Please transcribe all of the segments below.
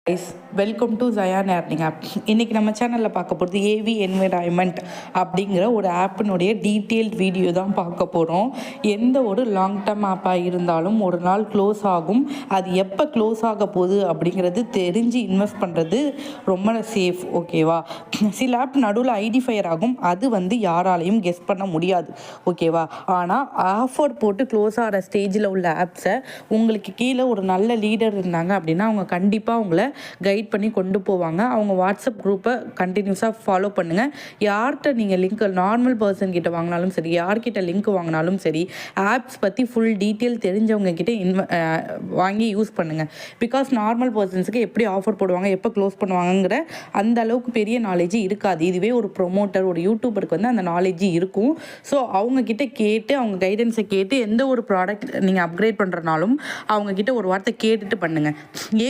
Guys, welcome to Jayan earning app. இன்றைக்கி நம்ம சேனலில் பார்க்க போகிறது ஏவி என்விரான்மெண்ட் அப்படிங்கிற ஒரு ஆப்பினுடைய டீட்டெயில்ட் வீடியோ தான் பார்க்க போகிறோம். எந்த ஒரு லாங் டேர்ம் ஆப்பாக இருந்தாலும் ஒரு நாள் க்ளோஸ் ஆகும். அது எப்போ க்ளோஸ் ஆக போகுது அப்படிங்கிறது தெரிஞ்சு இன்வெஸ்ட் பண்ணுறது ரொம்ப சேஃப். ஓகேவா? சில ஆப் நடுவில் ஐடிஃபையர் ஆகும். அது யாராலையும் கெஸ் பண்ண முடியாது. ஓகேவா? ஆனால் ஆஃபர் போட்டு க்ளோஸ் ஆகிற ஸ்டேஜில் உள்ள ஆப்ஸை உங்களுக்கு கீழே ஒரு நல்ல லீடர் இருந்தாங்க அப்படின்னா அவங்க கண்டிப்பாக உங்களை கைட் பண்ணி கொண்டு போவாங்க. அவங்க வாட்ஸ்அப் குரூப்பை கண்டினியூஸாக ஃபாலோ பண்ணுங்கள். யார்கிட்ட நீங்கள் லிங்க் நார்மல் பர்சன் கிட்ட வாங்கினாலும் சரி, யார்கிட்ட லிங்க் வாங்கினாலும் சரி, ஆப்ஸ் பற்றி ஃபுல் டீட்டெயில் தெரிஞ்சவங்க கிட்ட வாங்கி யூஸ் பண்ணுங்கள். பிகாஸ் நார்மல் பர்சன்ஸுக்கு எப்படி ஆஃபர் போடுவாங்க, எப்போ க்ளோஸ் பண்ணுவாங்கங்கிற அந்த அளவுக்கு பெரிய நாலேஜ் இருக்காது. இதுவே ஒரு ப்ரொமோட்டர், ஒரு யூடியூபருக்கு அந்த நாலேஜ் இருக்கும். ஸோ அவங்கக்கிட்ட கேட்டு, அவங்க கைடன்ஸை கேட்டு எந்த ஒரு ப்ராடக்ட் நீங்கள் அப்கிரேட் பண்ணுறனாலும் அவங்கக்கிட்ட ஒரு வார்த்தை கேட்டுட்டு பண்ணுங்கள்.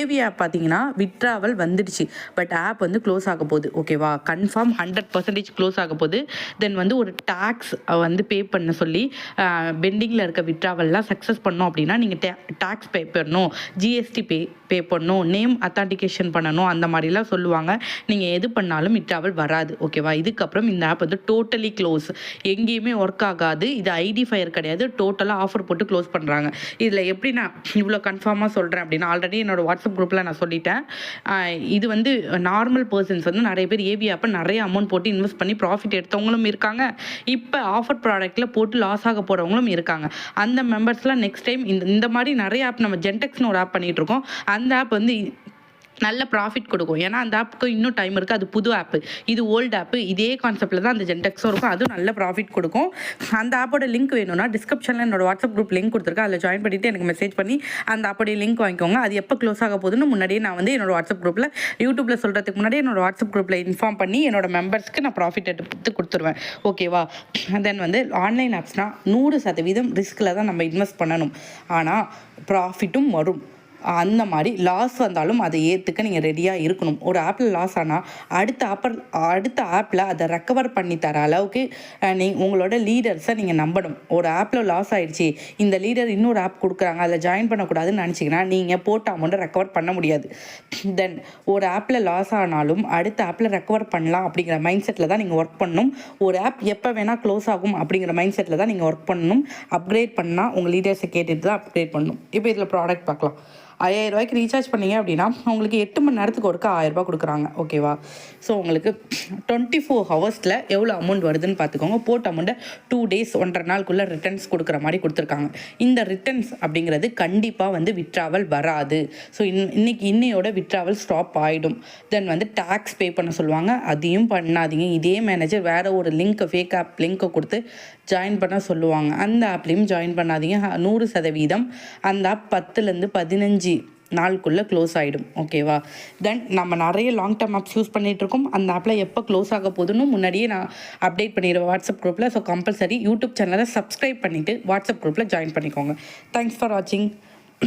ஏவி ஆப் பார்த்தீங்கன்னா விட்ராவல் வந்துடுச்சு, பட் ஆப் க்ளோஸ் ஆக போகுது. ஓகேவா? கன்ஃபார்ம் 100% க்ளோஸ் ஆக போகுது. தென் ஒரு டாக்ஸ் பே பண்ண சொல்லி பெண்டிங்கில் இருக்க விட்ராவல்லாம் சக்ஸஸ் பண்ணோம் அப்படின்னா நீங்கள் டாக்ஸ் பே பண்ணணும், ஜிஎஸ்டி பே பண்ணணும், நேம் அத்தான்டிகேஷன் பண்ணணும், அந்த மாதிரிலாம் சொல்லுவாங்க. நீங்கள் எது பண்ணாலும் விட்ராவல் வராது. ஓகேவா? இதுக்கப்புறம் இந்த ஆப் டோட்டலி க்ளோஸ், எங்கேயுமே ஒர்க் ஆகாது. இது ஐடிஃபையர் கிடையாது, டோட்டலாக ஆஃபர் போட்டு க்ளோஸ் பண்ணுறாங்க. இதில் எப்படி நான் இவ்வளோ கன்ஃபார்மாக சொல்கிறேன் அப்படின்னா, ஆல்ரெடி என்னோட வாட்ஸ்அப் குரூப்பில் நான் சொல்லிட்டேன். இது நார்மல் பர்சன்ஸ் நிறைய பேர் ஏவி ஆப்பை நிறைய அமௌண்ட் போட்டு இன்வெஸ்ட் பண்ணி ப்ராஃபிட் எடுத்தவங்களும் இருக்காங்க. இப்போ ஆஃபர் ப்ராடக்ட்டில் போட்டு லாஸ் ஆக போகிறவங்களும் இருக்காங்க. அந்த மெம்பர்ஸ்லாம் நெக்ஸ்ட் டைம் இந்த மாதிரி நிறைய ஆப், நம்ம ஜென்டெக்ஸ்னு ஒரு ஆப் பண்ணிகிட்டு இருக்கோம். அந்த ஆப் நல்ல ப்ராஃபிட் கொடுக்கும். ஏன்னா அந்த ஆப்புக்கு இன்னும் டைம் இருக்குது. அது புது ஆப்பு, இது ஓல்டு ஆப்பு. இதே கான்செப்டில் தான் அந்த ஜென்டெக்ஸும் இருக்கும். அதுவும் நல்ல ப்ராஃபிட் கொடுக்கும். அந்த ஆப்போட லிங்க் வேணும்னா டிஸ்கிரிப்ஷனில் என்னோட வாட்ஸ்அப் குரூப் லிங்க் கொடுத்துருக்கேன். அதில் ஜாயின் பண்ணிவிட்டு எனக்கு மெசேஜ் பண்ணி அந்த ஆப்போடைய லிங்க் வாங்கிக்கோங்க. அது எப்போ க்ளோஸ் ஆக போகுதுன்னு முன்னாடியே நான் என்னோட வாட்ஸ்அப் குரூப்பில் யூடியூப்பில் சொல்கிறதுக்கு முன்னாடியே என்னோட வாட்ஸ்அப் குரூப்பில் இன்ஃபார்ம் பண்ணி என்னோட மெம்பர்ஸ்க்கு நான் ப்ராஃபிட் எடுத்து கொடுத்துருவேன். ஓகேவா? தென் ஆன்லைன் ஆப்ஸ்னால் 100% ரிஸ்கில் தான் நம்ம இன்வெஸ்ட் பண்ணணும். ஆனால் ப்ராஃபிட்டும் வரும். அந்த மாதிரி லாஸ் வந்தாலும் அதை ஏற்றுக்க நீங்கள் ரெடியாக இருக்கணும். ஒரு ஆப்பில் லாஸ் ஆனால் அடுத்த ஆப்பில் அதை ரெக்கவர் பண்ணி தர அளவுக்கு உங்களோட லீடர்ஸை நீங்கள் நம்பணும். ஒரு ஆப்பில் லாஸ் ஆகிடுச்சி, இந்த லீடர் இன்னொரு ஆப் கொடுக்குறாங்க, அதில் ஜாயின் பண்ணக்கூடாதுன்னு நினச்சிங்கன்னா நீங்கள் போட்ட அமௌண்ட்டை ரெக்கவர் பண்ண முடியாது. தென் ஒரு ஆப்பில் லாஸ் ஆனாலும் அடுத்த ஆப்பில் ரெக்கவர் பண்ணலாம் அப்படிங்கிற மைண்ட் செட்டில் தான் நீங்கள் ஒர்க் பண்ணணும். ஒரு ஆப் எப்போ வேணால் க்ளோஸ் ஆகும் அப்படிங்கிற மைண்ட் செட்டில் தான் நீங்கள் ஒர்க் பண்ணணும். அப்கிரேட் பண்ணால் உங்கள் லீடர்ஸை கேட்டுட்டு தான் அப்கிரேட் பண்ணணும். இப்போ இதில் ப்ராடக்ட் பார்க்கலாம். 5000 ரூபாய்க்கு ரீசார்ஜ் பண்ணிங்க அப்படின்னா உங்களுக்கு 8 மணி நேரத்துக்கு ஒருக்கா 1000 ரூபாய் கொடுக்குறாங்க. ஓகேவா? ஸோ உங்களுக்கு 24 ஹவர்ஸில் எவ்வளோ அமௌண்ட் வருதுன்னு பார்த்துக்கோங்க. போட்ட அமௌண்ட்டை 2 days 1.5 நாளுக்குள்ளே ரிட்டர்ன்ஸ் கொடுக்குற மாதிரி கொடுத்துருக்காங்க. இந்த ரிட்டர்ன்ஸ் அப்படிங்கிறது கண்டிப்பாக விட்ராவல் வராது. ஸோ இன்னையோட விட்ராவல் ஸ்டாப் ஆகிடும். தென் டேக்ஸ் பே பண்ண சொல்லுவாங்க. அதையும் பண்ணாதீங்க. இதே மேனேஜர் வேறு ஒரு ஃபேக் ஆப் லிங்க்கை கொடுத்து ஜாயின் பண்ண சொல்லுவாங்க. அந்த ஆப்லேயும் ஜாயின் பண்ணாதீங்க. 100% அந்த ஆப் 10லேருந்து 15 நாளுக்குள்ளே க்ளோஸ் ஆகிடும். ஓகேவா? தென் நம்ம நிறைய லாங் டேர்ம் ஆப்ஸ் யூஸ் பண்ணிகிட்ருக்கோம். அந்த ஆப்பில் எப்போ க்ளோஸ் ஆக போகுதுன்னு முன்னாடியே நான் அப்டேட் பண்ணிடுவேன் வாட்ஸ்அப் குரூப்பில். ஸோ கம்பல்சரி யூடியூப் சேனலை சப்ஸ்கிரைப் பண்ணிவிட்டு வாட்ஸ்அப் குரூப்பில் ஜாயின் பண்ணிக்கோங்க. தேங்க்ஸ் ஃபார் வாட்சிங்.